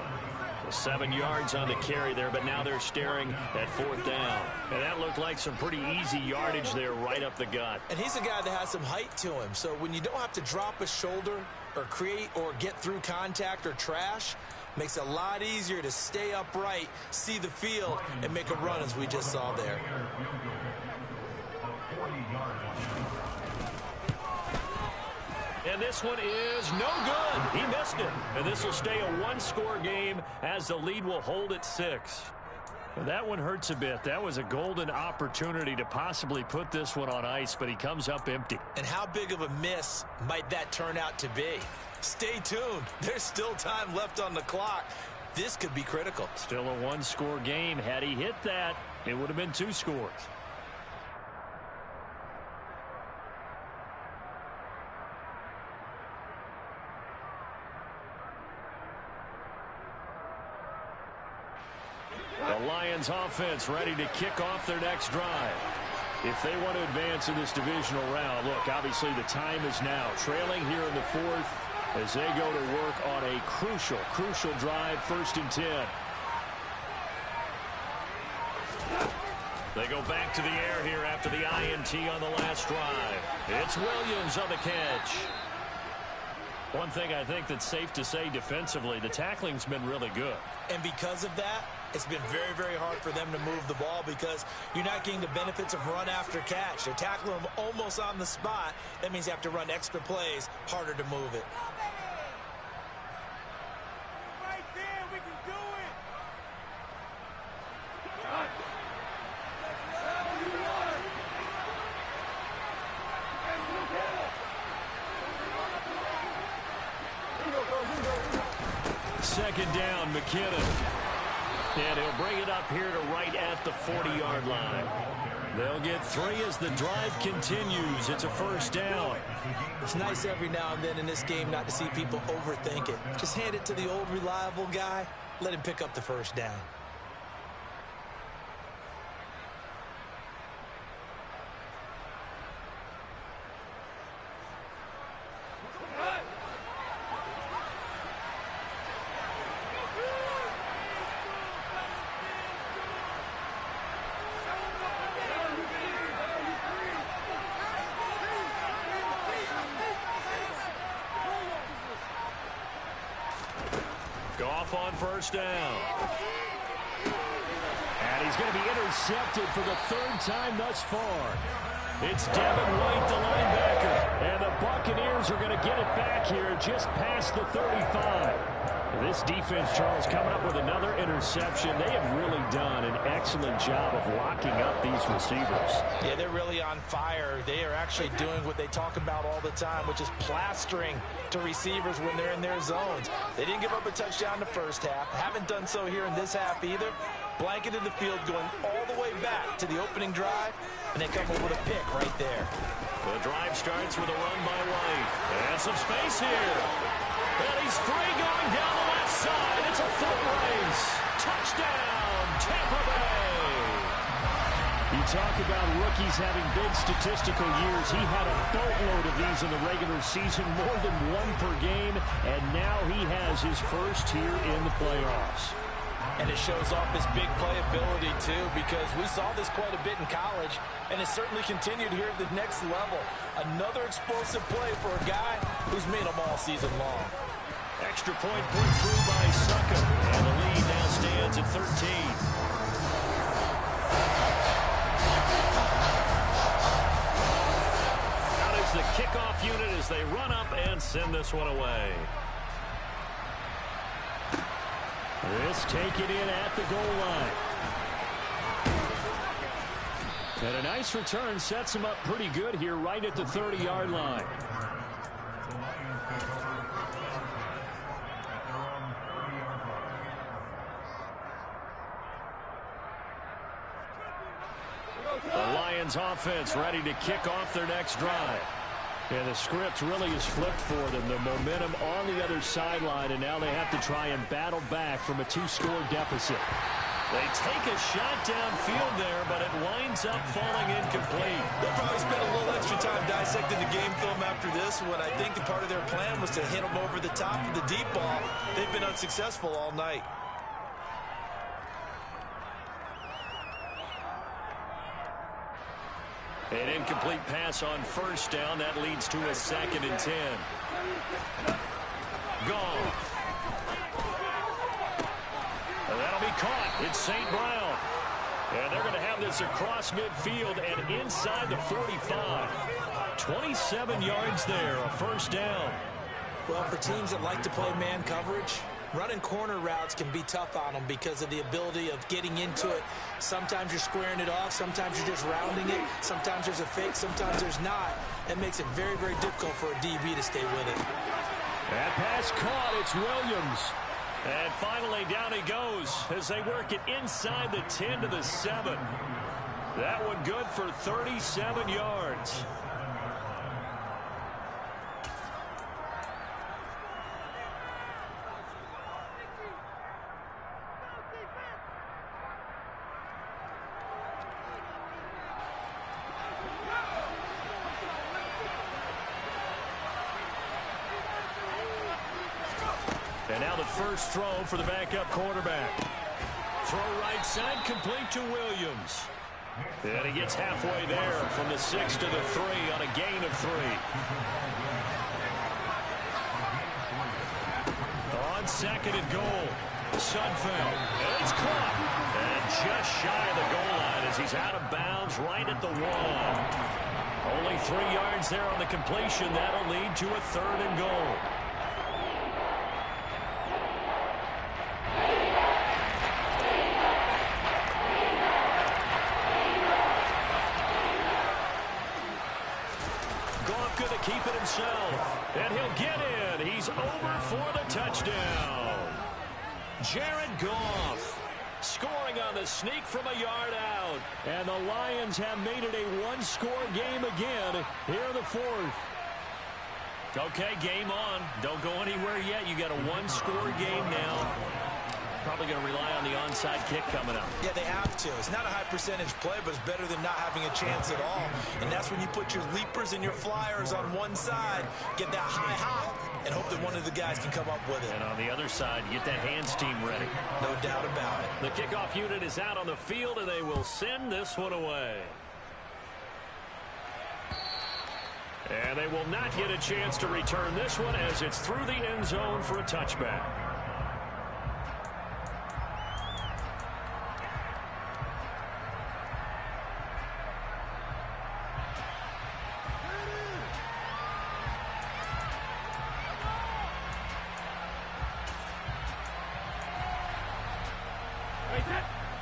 [SPEAKER 1] 7 yards on the carry there, but now they're staring at 4th down. And that looked like some pretty easy yardage there right up the gut.
[SPEAKER 2] And he's a guy that has some height to him, so when you don't have to drop a shoulder or create or get through contact or trash, makes it a lot easier to stay upright, see the field, and make a run as we just saw there.
[SPEAKER 1] And this one is no good. He missed it. And this will stay a 1-score game as the lead will hold at 6. And that one hurts a bit. That was a golden opportunity to possibly put this one on ice, but he comes up empty.
[SPEAKER 2] And how big of a miss might that turn out to be? Stay tuned. There's still time left on the clock. This could be critical.
[SPEAKER 1] Still a 1-score game. Had he hit that, it would have been 2 scores. The Lions offense ready to kick off their next drive. If they want to advance in this divisional round, look, obviously the time is now. Trailing here in the 4th as they go to work on a crucial drive, 1st and 10. They go back to the air here after the INT on the last drive. It's Williams on the catch. One thing I think that's safe to say defensively, the tackling's been really good.
[SPEAKER 2] And because of that, it's been very, very hard for them to move the ball because you're not getting the benefits of run after catch. They're tackling them almost on the spot. That means you have to run extra plays, harder to move it.
[SPEAKER 5] Right there, we can do it.
[SPEAKER 1] Second down, McKinnon. And he'll bring it up here to right at the 40-yard line. They'll get 3 as the drive continues. It's a first down.
[SPEAKER 4] It's nice every now and then in this game not to see people overthink it. Just hand it to the old reliable guy. Let him pick up the first down.
[SPEAKER 1] Goff on first down. And he's going to be intercepted for the 3rd time thus far. It's Devin White, the linebacker. And the Buccaneers are going to get it back here just past the 35. This defense, Charles, coming up with another interception. They have really done an excellent job of locking up these receivers.
[SPEAKER 4] Yeah, they're really on fire. They are actually doing what they talk about all the time, which is plastering to receivers when they're in their zones. They didn't give up a touchdown in the first half. Haven't done so here in this half either. Blanketed the field going all the way back to the opening drive, and they come up with a pick right there.
[SPEAKER 1] The drive starts with a run by White. And some space here. And he's free going down the left side. It's a foot race. Touchdown, Tampa Bay. You talk about rookies having big statistical years. He had a boatload of these in the regular season, more than 1 per game, and now he has his first here in the playoffs.
[SPEAKER 4] And it shows off his big playability, too, because we saw this quite a bit in college, and it certainly continued here at the next level. Another explosive play for a guy who's made them all season long.
[SPEAKER 1] Extra point put through by Succa, and the lead now stands at 13. Out is the kickoff unit as they run up and send this one away. This taken in at the goal line. And a nice return sets him up pretty good here right at the 30-yard line. The Lions offense ready to kick off their next drive. And the script really is flipped for them. The momentum on the other sideline, and now they have to try and battle back from a 2-score deficit. They take a shot downfield there, but it winds up falling incomplete.
[SPEAKER 2] They'll probably spend a little extra time dissecting the game film after this one. I think the part of their plan was to hit them over the top of the deep ball. They've been unsuccessful all night.
[SPEAKER 1] An incomplete pass on first down. That leads to a 2nd and 10. Goff. And that'll be caught. It's St. Brown. And they're going to have this across midfield and inside the 45. 27 yards there, a first down.
[SPEAKER 4] Well, for teams that like to play man coverage, running corner routes can be tough on them because of the ability of getting into it. Sometimes you're squaring it off. Sometimes you're just rounding it. Sometimes there's a fake. Sometimes there's not. It makes it very, very difficult for a DB to stay with it.
[SPEAKER 1] That pass caught. It's Williams. And finally, down he goes as they work it inside the 10 to the 7. That one good for 37 yards. And now the first throw for the backup quarterback. Throw right side, complete to Williams. And he gets halfway there from the 6 to the 3 on a gain of 3. On 2nd and goal, Sudfeld. And it's caught. And just shy of the goal line as he's out of bounds right at the 1. Only 3 yards there on the completion. That'll lead to a 3rd and goal. Keep it himself, and he'll get in. He's over for the touchdown. Jared Goff scoring on the sneak from a yard out. And the Lions have made it a one-score game again here in the fourth. Okay, game on. Don't go anywhere yet. You got a one-score game now. Probably going to rely on the onside kick coming up.
[SPEAKER 2] Yeah, they have to. It's not a high percentage play, but it's better than not having a chance at all. And that's when you put your leapers and your flyers on one side, get that high hop, and hope that one of the guys can come up with it.
[SPEAKER 1] And on the other side, get that hands team ready.
[SPEAKER 2] No doubt about it.
[SPEAKER 1] The kickoff unit is out on the field, and they will send this one away. And they will not get a chance to return this one as it's through the end zone for a touchback.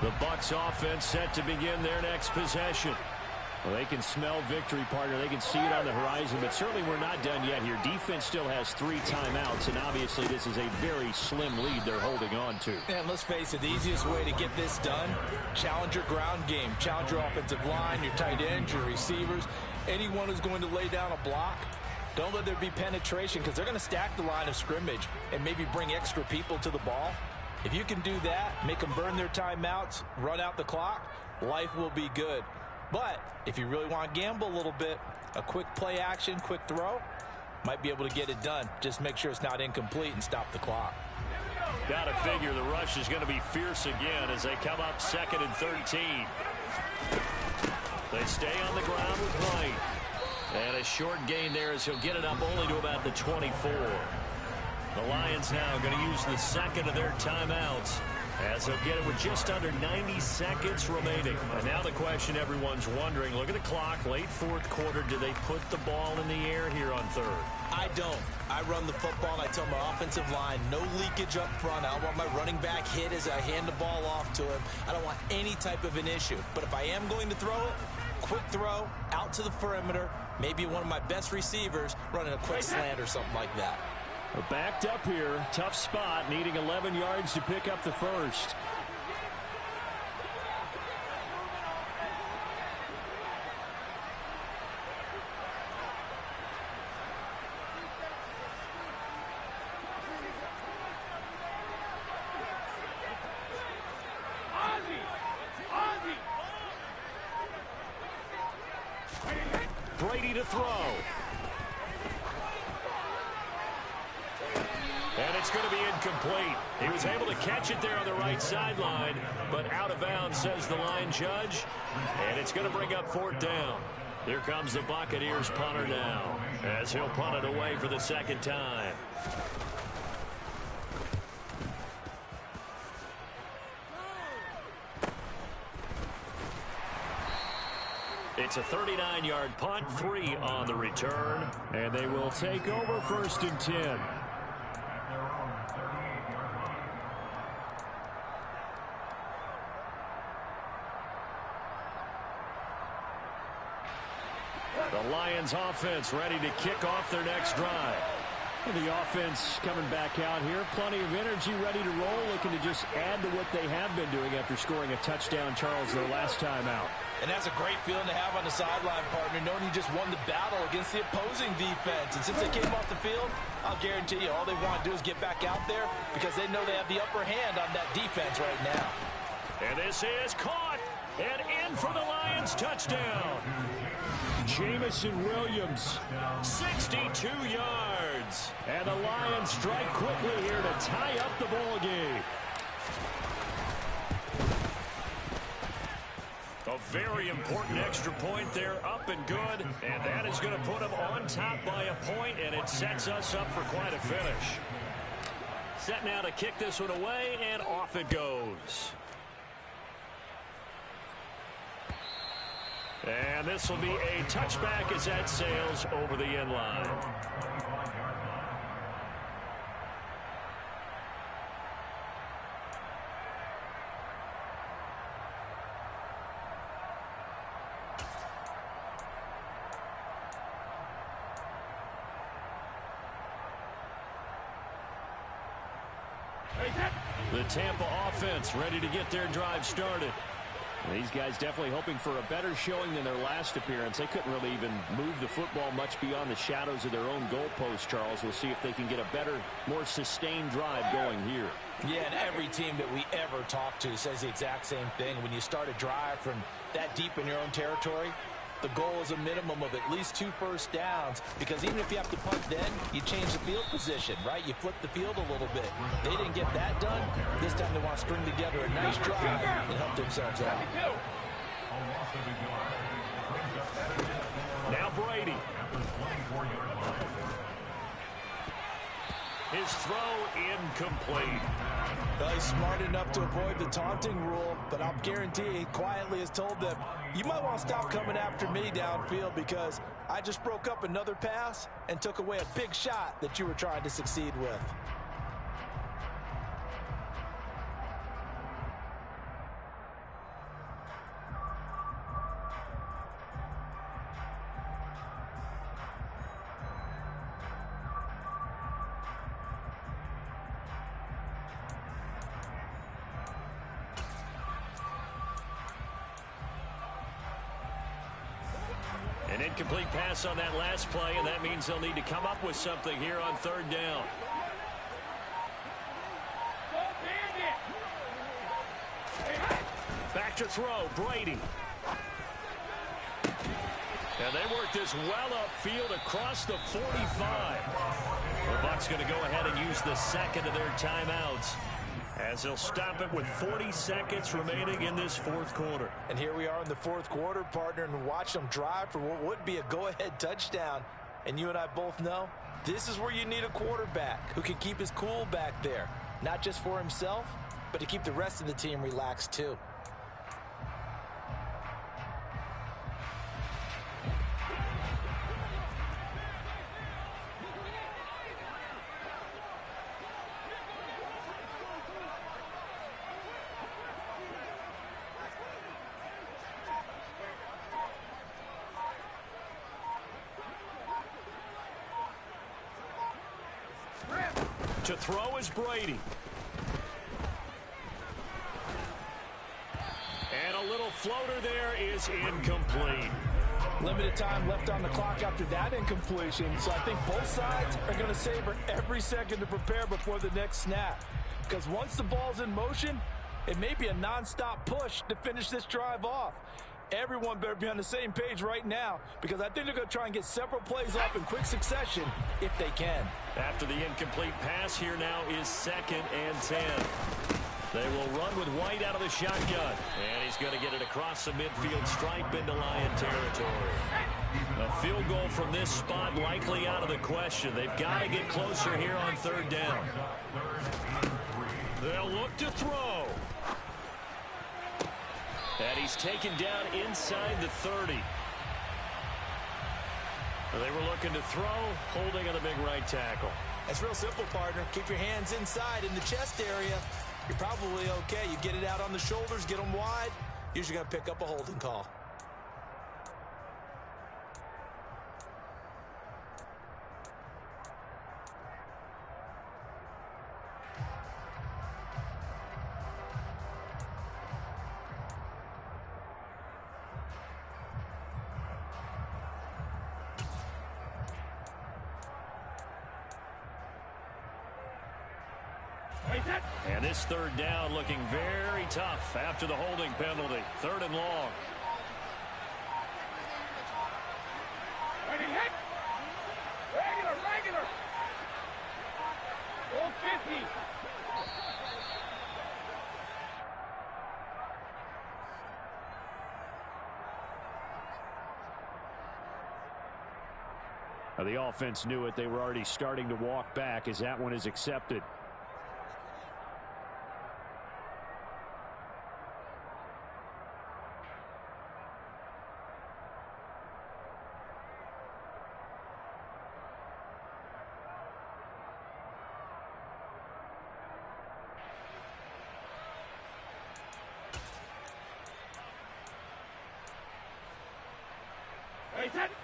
[SPEAKER 1] The Bucs offense set to begin their next possession. Well, they can smell victory, partner. They can see it on the horizon, but certainly we're not done yet here. Defense still has 3 timeouts, and obviously this is a very slim lead they're holding on to.
[SPEAKER 4] And let's face it, the easiest way to get this done, challenge your ground game. Challenge your offensive line, your tight ends, your receivers, anyone who's going to lay down a block. Don't let there be penetration because they're going to stack the line of scrimmage and maybe bring extra people to the ball. If you can do that, make them burn their timeouts, run out the clock, life will be good. But if you really want to gamble a little bit, a quick play action, quick throw, might be able to get it done. Just make sure it's not incomplete and stop the clock.
[SPEAKER 1] Got to figure the rush is going to be fierce again as they come up 2nd and 13. They stay on the ground with White. And a short gain there as he'll get it up only to about the 24. The Lions now going to use the second of their timeouts as they'll get it with just under 90 seconds remaining. And now the question everyone's wondering, look at the clock, late fourth quarter, do they put the ball in the air here on third?
[SPEAKER 2] I don't. I run the football, and I tell my offensive line, no leakage up front. I don't want my running back hit as I hand the ball off to him. I don't want any type of an issue. But if I am going to throw it, quick throw, out to the perimeter, maybe one of my best receivers running a quick slant or something like that.
[SPEAKER 1] Backed up here, tough spot, needing 11 yards to pick up the first. Brady to throw. And it's going to be incomplete. He was able to catch it there on the right sideline, but out of bounds, says the line judge. And it's going to bring up 4th down. Here comes the Buccaneers punter now, as he'll punt it away for the second time. It's a 39-yard punt, 3 on the return, and they will take over 1st and 10. The Lions offense ready to kick off their next drive. The offense coming back out here. Plenty of energy, ready to roll, looking to just add to what they have been doing after scoring a touchdown, Charles, their last time out.
[SPEAKER 4] And that's a great feeling to have on the sideline, partner, knowing you just won the battle against the opposing defense. And since they came off the field, I'll guarantee you all they want to do is get back out there because they know they have the upper hand on that defense right now.
[SPEAKER 1] And this is caught and in for the Lions touchdown. Jamison Williams, 62 yards. And the Lions strike quickly here to tie up the ball game. A very important extra point there, up and good. And that is going to put them on top by a point, and it sets us up for quite a finish. Set now to kick this one away, and off it goes. And this will be a touchback as that sails over the end line. The Tampa offense ready to get their drive started.
[SPEAKER 3] These guys definitely hoping for a better showing than their last appearance. They couldn't really even move the football much beyond the shadows of their own goalpost, Charles. We'll see if they can get a better, more sustained drive going here.
[SPEAKER 4] Yeah, and every team that we ever talk to says the exact same thing. When you start a drive from that deep in your own territory, the goal is a minimum of at least 2 first downs, because even if you have to punt then, you change the field position, right? You flip the field a little bit. They didn't get that done. This time they want to string together a nice drive and help themselves out.
[SPEAKER 1] Now Brady. His throw incomplete.
[SPEAKER 4] Well, he's smart enough to avoid the taunting rule, but I'll guarantee he quietly has told them, you might want to stop coming after me downfield because I just broke up another pass and took away a big shot that you were trying to succeed with.
[SPEAKER 1] An incomplete pass on that last play, and that means they'll need to come up with something here on 3rd down. Back to throw, Brady. And they work this well upfield across the 45. The Bucs going to go ahead and use the second of their timeouts, as they'll stop it with 40 seconds remaining in this 4th quarter.
[SPEAKER 4] And here we are in the 4th quarter, partner, and watch them drive for what would be a go-ahead touchdown. And you and I both know this is where you need a quarterback who can keep his cool back there, not just for himself, but to keep the rest of the team relaxed too.
[SPEAKER 1] To throw is Brady. And a little floater there is incomplete.
[SPEAKER 4] Limited time left on the clock after that incompletion, so I think both sides are going to savor every second to prepare before the next snap. Because once the ball's in motion, it may be a non-stop push to finish this drive off. Everyone better be on the same page right now, because I think they're going to try and get several plays off in quick succession if they can.
[SPEAKER 1] After the incomplete pass, here now is 2nd and 10. They will run with White out of the shotgun, and he's going to get it across the midfield stripe into Lion territory. A field goal from this spot likely out of the question. They've got to get closer here on 3rd down. They'll look to throw. And he's taken down inside the 30. They were looking to throw, holding on the big right tackle.
[SPEAKER 4] It's real simple, partner. Keep your hands inside in the chest area. You're probably okay. You get it out on the shoulders, get them wide. Usually going to pick up a holding call.
[SPEAKER 1] And this 3rd down looking very tough after the holding penalty. 3rd and long.
[SPEAKER 5] Regular. 450.
[SPEAKER 3] The offense knew it. They were already starting to walk back as that one is accepted.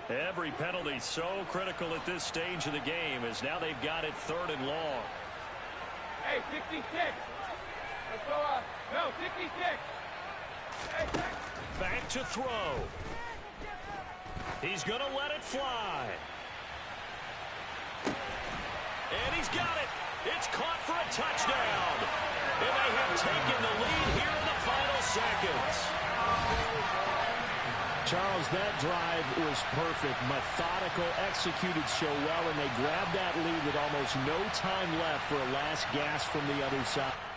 [SPEAKER 1] Every penalty so critical at this stage of the game, as now they've got it 3rd and long.
[SPEAKER 5] Hey, 56.
[SPEAKER 1] Back to throw. He's going to let it fly. And he's got it. It's caught for a touchdown. And they have taken the lead here in the final seconds.
[SPEAKER 3] Charles, that drive was perfect. Methodical, executed so well, and they grabbed that lead with almost no time left for a last gasp from the other side.